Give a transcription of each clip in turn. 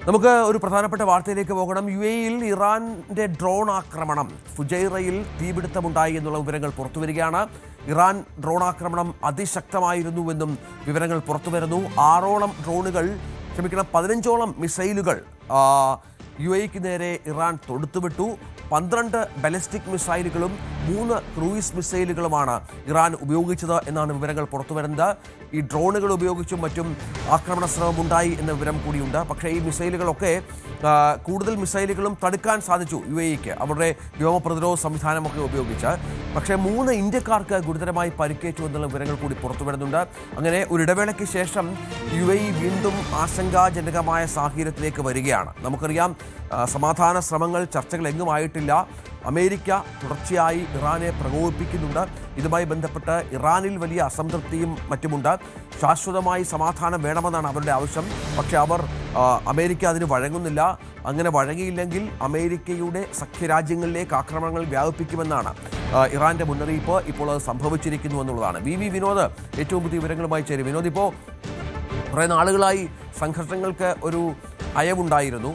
നമുക്ക് ഒരു പ്രധാനപ്പെട്ട വാർത്തയിലേക്ക് പോകണം. UAE-യിൽ ഇറാന്റെ ഡ്രോൺ ആക്രമണം, ഫുജൈറയിൽ തീപിടുത്തമുണ്ടായി എന്നുള്ള വിവരങ്ങൾ പുറത്തുവരികയാണ്. ഇറാൻ ഡ്രോൺ ആക്രമണം അതിശക്തമായിരുന്നുവെന്നും വിവരങ്ങൾ പുറത്തുവരുന്നു. 15ഓളം മിസൈലുകൾ UAE-ക്ക് നേരെ ഇറാൻ തൊടുത്തുവിട്ടു. 12 ബാലിസ്റ്റിക് മിസൈലുകളും 3 ക്രൂയിസ് മിസൈലുകളുമാണ് ഇറാൻ ഉപയോഗിച്ചത് എന്നാണ് വിവരങ്ങൾ പുറത്തുവരുന്നത്. ഈ ഡ്രോണുകൾ ഉപയോഗിച്ചും മറ്റും ആക്രമണ ശ്രമം ഉണ്ടായി എന്ന വിവരം കൂടിയുണ്ട്. പക്ഷേ ഈ മിസൈലുകളൊക്കെ കൂടുതൽ മിസൈലുകളും തടുക്കാൻ സാധിച്ചു UAE-ക്ക്, അവരുടെ വ്യോമ പ്രതിരോധ സംവിധാനമൊക്കെ ഉപയോഗിച്ച്. പക്ഷേ 3 ഇന്ത്യക്കാർക്ക് ഗുരുതരമായി പരിക്കേറ്റു എന്നുള്ള വിവരങ്ങൾ കൂടി പുറത്തുവരുന്നുണ്ട്. അങ്ങനെ ഒരു ഇടവേളയ്ക്ക് ശേഷം UAE വീണ്ടും ആശങ്കാജനകമായ സാഹചര്യത്തിലേക്ക് വരികയാണ്. നമുക്കറിയാം, സമാധാന ശ്രമങ്ങൾ, ചർച്ചകൾ എങ്ങുമായിട്ടില്ല. അമേരിക്ക തുടർച്ചയായി ഇറാനെ പ്രകോപിപ്പിക്കുന്നുണ്ട്. ഇതുമായി ബന്ധപ്പെട്ട് ഇറാനിൽ വലിയ അസംതൃപ്തിയും മറ്റുമുണ്ട്. ശാശ്വതമായി സമാധാനം വേണമെന്നാണ് അവരുടെ ആവശ്യം. പക്ഷേ അമേരിക്ക അതിന് വഴങ്ങുന്നില്ല. അങ്ങനെ വഴങ്ങിയില്ലെങ്കിൽ അമേരിക്കയുടെ സഖ്യരാജ്യങ്ങളിലേക്ക് ആക്രമണങ്ങൾ വ്യാപിപ്പിക്കുമെന്നാണ് ഇറാന്റെ മുന്നറിയിപ്പ്. ഇപ്പോൾ അത് സംഭവിച്ചിരിക്കുന്നു എന്നുള്ളതാണ്. വി വിനോദ് ഏറ്റവും പുതിയ വിവരങ്ങളുമായി ചേരും. വിനോദ്, ഇപ്പോൾ കുറേ നാളുകളായി സംഘർഷങ്ങൾക്ക് ഒരു അയവുണ്ടായിരുന്നു.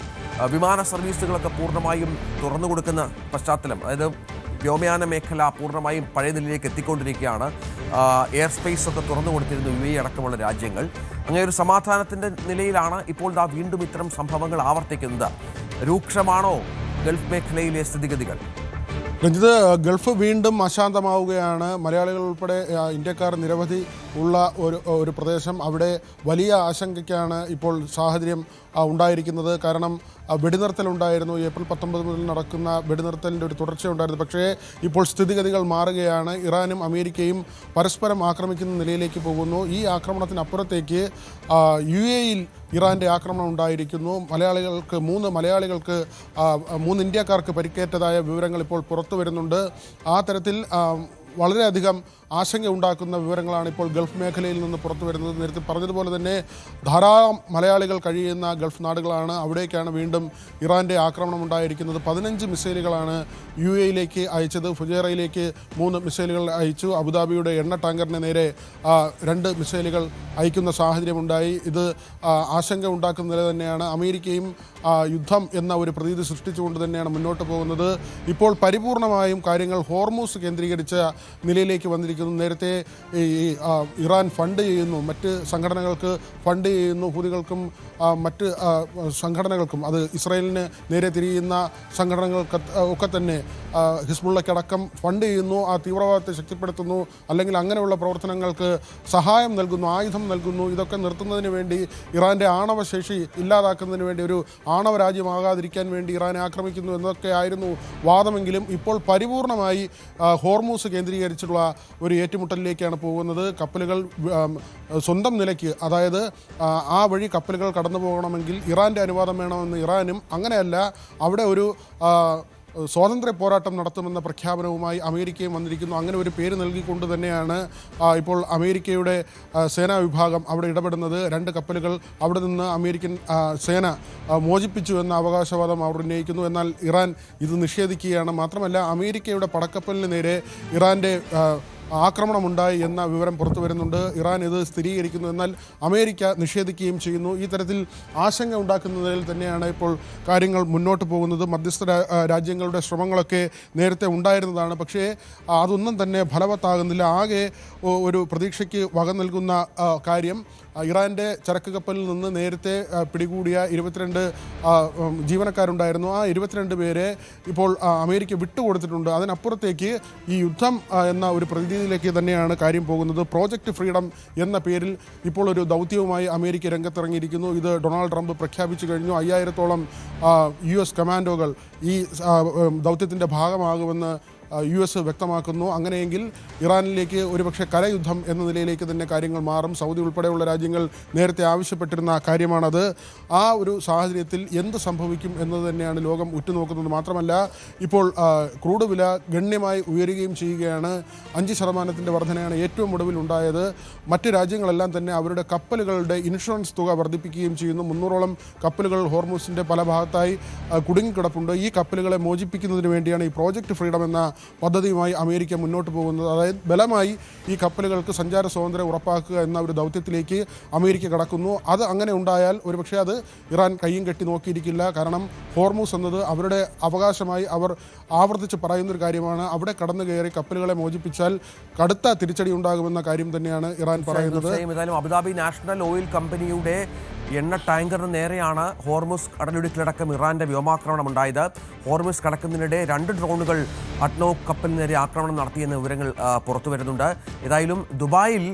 വിമാന സർവീസുകളൊക്കെ പൂർണ്ണമായും തുറന്നു കൊടുക്കുന്ന പശ്ചാത്തലം, അതായത് വ്യോമയാന മേഖല പൂർണ്ണമായും പഴയ നിലയിലേക്ക് എത്തിക്കൊണ്ടിരിക്കുകയാണ്. എയർ സ്പേസ് ഒക്കെ തുറന്നു കൊടുത്തിരുന്നു UAE അടക്കമുള്ള രാജ്യങ്ങൾ. അങ്ങനെ ഒരു സമാധാനത്തിൻ്റെ നിലയിലാണ് ഇപ്പോൾ വീണ്ടും ഇത്തരം സംഭവങ്ങൾ ആവർത്തിക്കുന്നത്. രൂക്ഷമാണോ ഗൾഫ് മേഖലയിലെ സ്ഥിതിഗതികൾ? രഞ്ജിത്ത്, ഗൾഫ് വീണ്ടും അശാന്തമാവുകയാണ്. മലയാളികൾ ഉൾപ്പെടെ ഇന്ത്യക്കാർ നിരവധി ഉള്ള ഒരു പ്രദേശം. അവിടെ വലിയ ആശങ്കയ്ക്കാണ് ഇപ്പോൾ സാഹചര്യം ഉണ്ടായിരിക്കുന്നത്. കാരണം വെടിനിർത്തലുണ്ടായിരുന്നു, ഏപ്രിൽ 19 മുതൽ നടക്കുന്ന വെടിനിർത്തലിൻ്റെ ഒരു തുടർച്ചയുണ്ടായിരുന്നു. പക്ഷേ ഇപ്പോൾ സ്ഥിതിഗതികൾ മാറുകയാണ്. ഇറാനും അമേരിക്കയും പരസ്പരം ആക്രമിക്കുന്ന നിലയിലേക്ക് പോകുന്നു. ഈ ആക്രമണത്തിനപ്പുറത്തേക്ക് UAE-യിൽ ഇറാൻ്റെ ആക്രമണം ഉണ്ടായിരിക്കുന്നു. 3 മലയാളികൾക്ക് 3 ഇന്ത്യക്കാർക്ക് പരിക്കേറ്റതായ വിവരങ്ങൾ ഇപ്പോൾ പുറത്തു വരുന്നുണ്ട്. ആ തരത്തിൽ വളരെയധികം ആശങ്ക ഉണ്ടാക്കുന്ന വിവരങ്ങളാണ് ഇപ്പോൾ ഗൾഫ് മേഖലയിൽ നിന്ന് പുറത്തു വരുന്നത്. നേരത്തെ പറഞ്ഞതുപോലെ തന്നെ ധാരാളം മലയാളികൾ കഴിയുന്ന ഗൾഫ് നാടുകളാണ്. അവിടേക്കാണ് വീണ്ടും ഇറാൻ്റെ ആക്രമണം ഉണ്ടായിരിക്കുന്നത്. 15 മിസൈലുകളാണ് UAE-യിലേക്ക് അയച്ചത്. ഫുജൈറയിലേക്ക് 3 മിസൈലുകൾ അയച്ചു. അബുദാബിയുടെ എണ്ണ ടാങ്കറിന് നേരെ 2 മിസൈലുകൾ അയക്കുന്ന സാഹചര്യമുണ്ടായി. ഇത് ആശങ്ക ഉണ്ടാക്കുന്ന നില തന്നെയാണ്. അമേരിക്കയും യുദ്ധം എന്ന ഒരു പ്രതീതി സൃഷ്ടിച്ചുകൊണ്ട് തന്നെയാണ് മുന്നോട്ട് പോകുന്നത്. ഇപ്പോൾ പരിപൂർണമായും കാര്യങ്ങൾ ഹോർമൂസ് കേന്ദ്രീകരിച്ച നിലയിലേക്ക് വന്നിരിക്കുന്നു. നേരത്തെ ഇറാൻ ഫണ്ട് ചെയ്യുന്നു, മറ്റ് സംഘടനകൾക്ക് ഫണ്ട് ചെയ്യുന്നു, ഹൂതികൾക്കും മറ്റ് സംഘടനകൾക്കും, അത് ഇസ്രായേലിന് നേരെ തിരിയുന്ന സംഘടനകൾക്ക് ഒക്കെ തന്നെ ഹിസ്ബുള്ളയ്ക്കടക്കം ഫണ്ട് ചെയ്യുന്നു, ആ തീവ്രവാദത്തെ ശക്തിപ്പെടുത്തുന്നു, അല്ലെങ്കിൽ അങ്ങനെയുള്ള പ്രവർത്തനങ്ങൾക്ക് സഹായം നൽകുന്നു, ആയുധം നൽകുന്നു. ഇതൊക്കെ നിർത്തുന്നതിന് വേണ്ടി, ഇറാൻ്റെ ആണവശേഷി ഇല്ലാതാക്കുന്നതിന് വേണ്ടി, ഒരു ആണവ രാജ്യമാകാതിരിക്കാൻ വേണ്ടി ഇറാനെ ആക്രമിക്കുന്നു എന്നൊക്കെ ആയിരുന്നു വാദമെങ്കിലും ഇപ്പോൾ പരിപൂർണമായി ഹോർമൂസ് കേന്ദ്രീകരിച്ചുള്ള ഒരു ഏറ്റുമുട്ടലിലേക്കാണ് പോകുന്നത്. കപ്പലുകൾ സ്വന്തം നിലയ്ക്ക്, അതായത് ആ വഴി കപ്പലുകൾ കടന്നു പോകണമെങ്കിൽ ഇറാൻ്റെ അനുവാദം വേണമെന്ന് ഇറാനും, അങ്ങനെയല്ല അവിടെ ഒരു സ്വാതന്ത്ര്യ പോരാട്ടം നടത്തുമെന്ന പ്രഖ്യാപനവുമായി അമേരിക്കയും വന്നിരിക്കുന്നു. അങ്ങനെ ഒരു പേര് നൽകിക്കൊണ്ട് തന്നെയാണ് ഇപ്പോൾ അമേരിക്കയുടെ സേനാ വിഭാഗം അവിടെ ഇടപെടുന്നത്. 2 കപ്പലുകൾ അവിടെ നിന്ന് അമേരിക്കൻ സേന മോചിപ്പിച്ചു എന്ന അവകാശവാദം അവർ ഉന്നയിക്കുന്നു. എന്നാൽ ഇറാൻ ഇത് നിഷേധിക്കുകയാണ്. മാത്രമല്ല, അമേരിക്കയുടെ പടക്കപ്പലിന് നേരെ ഇറാൻ്റെ ആക്രമണമുണ്ടായി എന്ന വിവരം പുറത്തു വരുന്നുണ്ട്. ഇറാൻ ഇത് സ്ഥിരീകരിക്കുന്നു, എന്നാൽ അമേരിക്ക നിഷേധിക്കുകയും ചെയ്യുന്നു. ഈ തരത്തിൽ ആശങ്ക ഉണ്ടാക്കുന്നതിൽ തന്നെയാണ് ഇപ്പോൾ കാര്യങ്ങൾ മുന്നോട്ട് പോകുന്നത്. മധ്യസ്ഥ രാജ്യങ്ങളുടെ ശ്രമങ്ങളൊക്കെ നേരത്തെ ഉണ്ടായിരുന്നതാണ്, പക്ഷേ അതൊന്നും തന്നെ ഫലവത്താകുന്നില്ല. ആകെ ഒരു പ്രതീക്ഷയ്ക്ക് വക നൽകുന്ന കാര്യം, ഇറാൻ്റെ ചരക്ക് കപ്പലിൽ നിന്ന് നേരത്തെ പിടികൂടിയ 22 ജീവനക്കാരുണ്ടായിരുന്നു. ആ 22 പേരെ ഇപ്പോൾ അമേരിക്ക വിട്ടുകൊടുത്തിട്ടുണ്ട്. അതിനപ്പുറത്തേക്ക് ഈ യുദ്ധം എന്ന ഒരു പ്രതിനിധിയിലേക്ക് തന്നെയാണ് കാര്യം പോകുന്നത്. പ്രോജക്റ്റ് ഫ്രീഡം എന്ന പേരിൽ ഇപ്പോൾ ഒരു ദൗത്യവുമായി അമേരിക്ക രംഗത്തിറങ്ങിയിരിക്കുന്നു. ഇത് ഡൊണാൾഡ് ട്രംപ് പ്രഖ്യാപിച്ചു കഴിഞ്ഞു. 5000-ഓളം US കമാൻഡോകൾ ഈ ദൗത്യത്തിൻ്റെ ഭാഗമാകുമെന്ന് US വ്യക്തമാക്കുന്നു. അങ്ങനെയെങ്കിൽ ഇറാനിലേക്ക് ഒരുപക്ഷെ കരയുദ്ധം എന്ന നിലയിലേക്ക് തന്നെ കാര്യങ്ങൾ മാറും. സൗദി ഉൾപ്പെടെയുള്ള രാജ്യങ്ങൾ നേരത്തെ ആവശ്യപ്പെട്ടിരുന്ന കാര്യമാണത്. ആ ഒരു സാഹചര്യത്തിൽ എന്ത് സംഭവിക്കും എന്നത് തന്നെയാണ് ലോകം ഉറ്റുനോക്കുന്നത്. മാത്രമല്ല, ഇപ്പോൾ ക്രൂഡ് വില ഗണ്യമായി ഉയരുകയും ചെയ്യുകയാണ്. 5% വർധനയാണ് ഏറ്റവും ഒടുവിൽ ഉണ്ടായത്. മറ്റ് രാജ്യങ്ങളെല്ലാം തന്നെ അവരുടെ കപ്പലുകളുടെ ഇൻഷുറൻസ് തുക വർദ്ധിപ്പിക്കുകയും ചെയ്യുന്നു. 300ഓളം കപ്പലുകൾ ഹോർമൂസിൻ്റെ പല ഭാഗത്തായി കുടുങ്ങിക്കിടപ്പുണ്ട്. ഈ കപ്പലുകളെ മോചിപ്പിക്കുന്നതിന് വേണ്ടിയാണ് ഈ പ്രോജക്റ്റ് ഫ്രീഡം എന്ന പദ്ധതിയുമായി അമേരിക്ക മുന്നോട്ട് പോകുന്നത്. അതായത് ബലമായി ഈ കപ്പലുകൾക്ക് സഞ്ചാര സ്വാതന്ത്ര്യം ഉറപ്പാക്കുക എന്ന ഒരു ദൗത്യത്തിലേക്ക് അമേരിക്ക കടക്കുന്നു. അത് അങ്ങനെ ഉണ്ടായാൽ ഒരുപക്ഷെ അത് ഇറാൻ കയ്യും കെട്ടി നോക്കിയിരിക്കില്ല. കാരണം ഹോർമൂസ് എന്നത് അവരുടെ അവകാശമായി അവർ ആവർത്തിച്ച് പറയുന്നൊരു കാര്യമാണ്. അവിടെ കടന്നു കയറി കപ്പലുകളെ മോചിപ്പിച്ചാൽ കടുത്ത തിരിച്ചടി ഉണ്ടാകുമെന്ന കാര്യം തന്നെയാണ് ഇറാൻ പറയുന്നത്. ഏതായാലും അബുദാബി നാഷണൽ ഓയിൽ കമ്പനിയുടെ എണ്ണ ടാങ്കറിന് നേരെയാണ് ഹോർമുസ് കടലിടുക്കിലടക്കം ഇറാന്റെ വ്യോമാക്രമണം ഉണ്ടായത്. ഹോർമുസ് കടക്കുന്നതിനിടെ 2 ഡ്രോണുകൾ അഡ്നോക് കപ്പലിന് നേരെ ആക്രമണം നടത്തിയെന്ന വിവരങ്ങൾ പുറത്തു വരുന്നുണ്ട്. ഏതായാലും ദുബായിൽ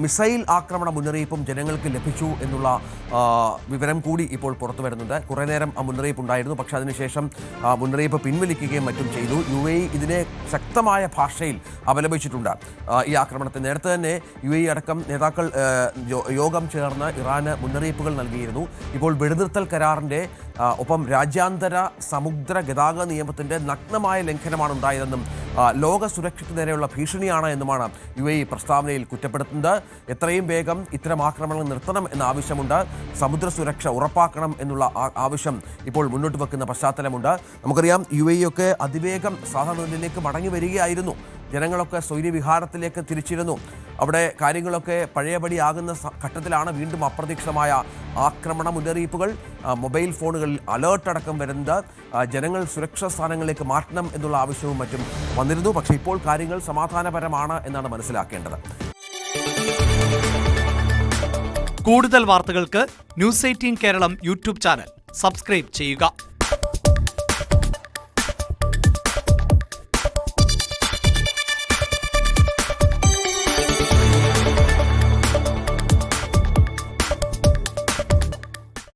മിസൈൽ ആക്രമണ മുന്നറിയിപ്പും ജനങ്ങൾക്ക് ലഭിച്ചു എന്നുള്ള വിവരം കൂടി ഇപ്പോൾ പുറത്തു വരുന്നുണ്ട്. കുറേ നേരം ആ മുന്നറിയിപ്പ് ഉണ്ടായിരുന്നു, പക്ഷേ അതിനുശേഷം മുന്നറിയിപ്പ് പിൻവലിക്കുകയും മറ്റും ചെയ്തു. UAE ഇതിനെ ശക്തമായ ഭാഷയിൽ അപലപിച്ചിട്ടുണ്ട് ഈ ആക്രമണത്തെ. നേരത്തെ തന്നെ UAE അടക്കം നേതാക്കൾ യോഗം ചേർന്ന് ഇറാന് മുന്നറിയിപ്പുകൾ നൽകിയിരുന്നു. ഇപ്പോൾ വെടിനിർത്തൽ കരാറിൻ്റെ ഒപ്പം രാജ്യാന്തര സമുദ്ര ഗതാഗത നിയമത്തിൻ്റെ നഗ്നമായ ലംഘനമാണ് ഉണ്ടായതെന്നും ലോക സുരക്ഷയ്ക്ക് നേരെയുള്ള ഭീഷണിയാണ് എന്നുമാണ് UAE പ്രസ്താവനയിൽ കുറ്റപ്പെടുത്തുന്നത്. എത്രയും വേഗം ഇത്തരം ആക്രമണങ്ങൾ നിർത്തണം എന്ന ആവശ്യമുണ്ട്. സമുദ്ര സുരക്ഷ ഉറപ്പാക്കണം എന്നുള്ള ആവശ്യം ഇപ്പോൾ മുന്നോട്ട് വെക്കുന്ന പശ്ചാത്തലമുണ്ട്. നമുക്കറിയാം UAE ഒക്കെ അതിവേഗം സാധാരണയിലേക്ക് മടങ്ങി വരികയായിരുന്നു. ജനങ്ങളൊക്കെ സ്വൈര്യവിഹാരത്തിലേക്ക് തിരിച്ചിരുന്നു. അവിടെ കാര്യങ്ങളൊക്കെ പഴയപടിയാകുന്ന ഘട്ടത്തിലാണ് വീണ്ടും അപ്രതീക്ഷിതമായ ആക്രമണ മുന്നറിയിപ്പുകൾ, മൊബൈൽ ഫോണുകളിൽ അലേർട്ട് അടക്കം വരുന്നത്. ജനങ്ങൾ സുരക്ഷാ സ്ഥാനങ്ങളിലേക്ക് മാറ്റണം എന്നുള്ള ആവശ്യവും മറ്റും വന്നിരുന്നു. പക്ഷേ ഇപ്പോൾ കാര്യങ്ങൾ സമാധാനപരമാണ് എന്നാണ് മനസ്സിലാക്കേണ്ടത്. കൂടുതൽ വാർത്തകൾക്ക് News 18 Keralam YouTube channel subscribe ചെയ്യുക.